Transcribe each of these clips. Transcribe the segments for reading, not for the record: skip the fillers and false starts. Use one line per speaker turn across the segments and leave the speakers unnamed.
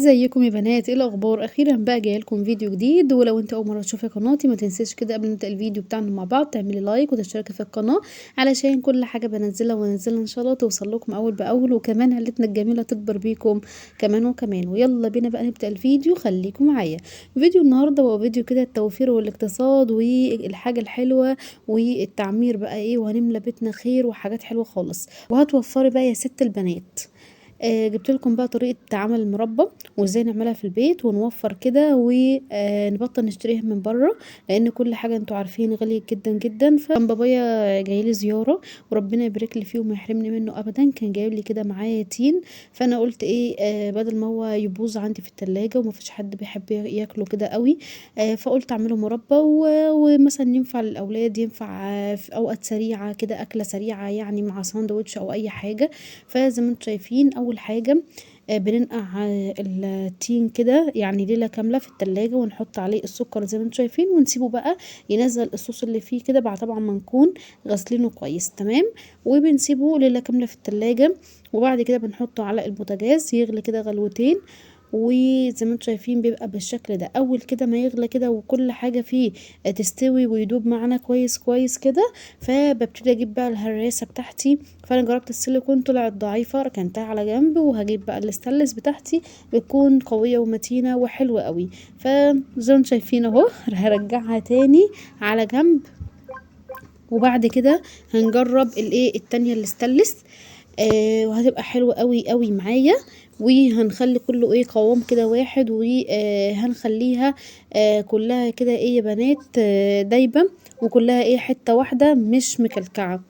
ازيكم يا بنات؟ ايه الاخبار؟ اخيرا بقى جايه لكم فيديو جديد. ولو انت اول مره تشوفي قناتي ما تنسيش كده قبل ما نبدا الفيديو بتاعنا مع بعض تعملي لايك وتشتركي في القناه علشان كل حاجه بنزلها ان شاء الله توصل لكم اول باول، وكمان عيلتنا الجميله تكبر بيكم كمان وكمان. ويلا بينا بقى نبدا الفيديو، خليكم معايا. فيديو النهارده هو فيديو كده التوفير والاقتصاد والحاجه الحلوه والتعمير بقى ايه، وهنملى بيتنا خير وحاجات حلوه خالص، وهتوفري بقى يا ست البنات. جبت لكم بقى طريقة عمل المربى وازاي نعملها في البيت ونوفر كده ونبطل نشتريها من بره، لان كل حاجة انتوا عارفين غالية جدا جدا. فكان بابايا جاي لي زيارة وربنا يبارك لي فيه وما يحرمني منه ابدا، كان جايب لي كده معاه تين. فانا قلت ايه، بدل ما هو يبوظ عندي في التلاجة وما فيش حد بيحب ياكله كده قوي، فقلت اعمله مربى ومثلا ينفع للاولاد، ينفع في اوقات سريعة كده، اكلة سريعة يعني مع ساندوتش او اي حاجة. فزي ما انتم شايفين اول حاجة بننقع التين كده يعني ليلة كاملة في التلاجة، ونحط عليه السكر زي ما انتم شايفين، ونسيبه بقى ينزل الصوص اللي فيه كده بعد طبعا ما نكون غسلينه كويس تمام. وبنسيبه ليلة كاملة في التلاجة، وبعد كده بنحطه على البوتاجاز يغلي كده غلوتين. وزي ما انتم شايفين بيبقى بالشكل ده. اول كده ما يغلى كده وكل حاجة فيه تستوي ويدوب معانا كويس كويس كده، فببتدي اجيب بقى الهراسة بتاعتي. فانا جربت السيليكون طلعت ضعيفة، ركنتها على جنب، وهجيب بقى الاستانلس بتاعتي بتكون قوية ومتينة وحلوة قوي. فزي ما شايفين اهو هرجعها تاني على جنب. وبعد كده هنجرب الايه التانية الاستانلس، وهتبقى حلوة قوي قوي معايا. وهنخلي كله ايه قوام كده واحد، وهنخليها كلها كده ايه يا بنات دايبة، وكلها ايه حتة واحدة مش مكلكعة.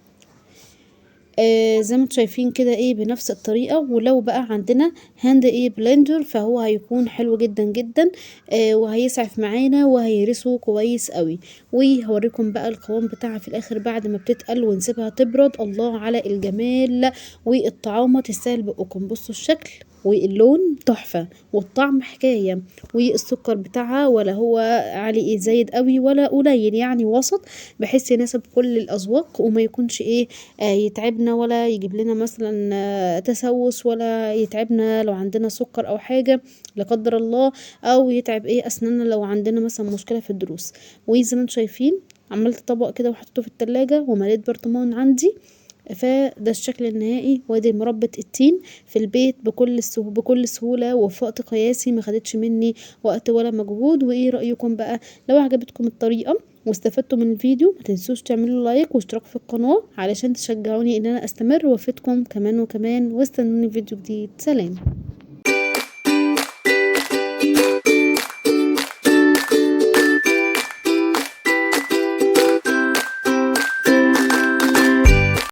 زي ما انتم شايفين كده ايه بنفس الطريقة. ولو بقى عندنا هاند ايه بلندر فهو هيكون حلو جدا جدا، وهيسعف معانا وهيرسه كويس قوي. وهوريكم بقى القوام بتاعها في الاخر بعد ما بتتقل ونسيبها تبرد. الله على الجمال والطعامة تستاهل بقكم. بصوا الشكل واللون تحفة، والطعم حكاية، والسكر بتاعها ولا هو عالي زايد قوي ولا قليل، يعني وسط بحيث يناسب كل الأذواق وما يكونش ايه يتعبنا ولا يجيب لنا مثلا تسوس، ولا يتعبنا لو عندنا سكر او حاجة لا قدر الله، او يتعب ايه اسناننا لو عندنا مثلا مشكلة في الضروس. وزي ما انتم شايفين عملت طبق كده وحطيته في التلاجة ومليت برطمان عندي. فده الشكل النهائي. وادي مربى التين في البيت بكل سهولة وفي وقت قياسي، ما خدتش مني وقت ولا مجهود. وايه رأيكم بقى؟ لو عجبتكم الطريقة واستفدتوا من الفيديو ما تنسوش تعملوا لايك واشتراك في القناة علشان تشجعوني ان انا استمر وافيدكم كمان وكمان. واستنوني في فيديو جديد. سلام.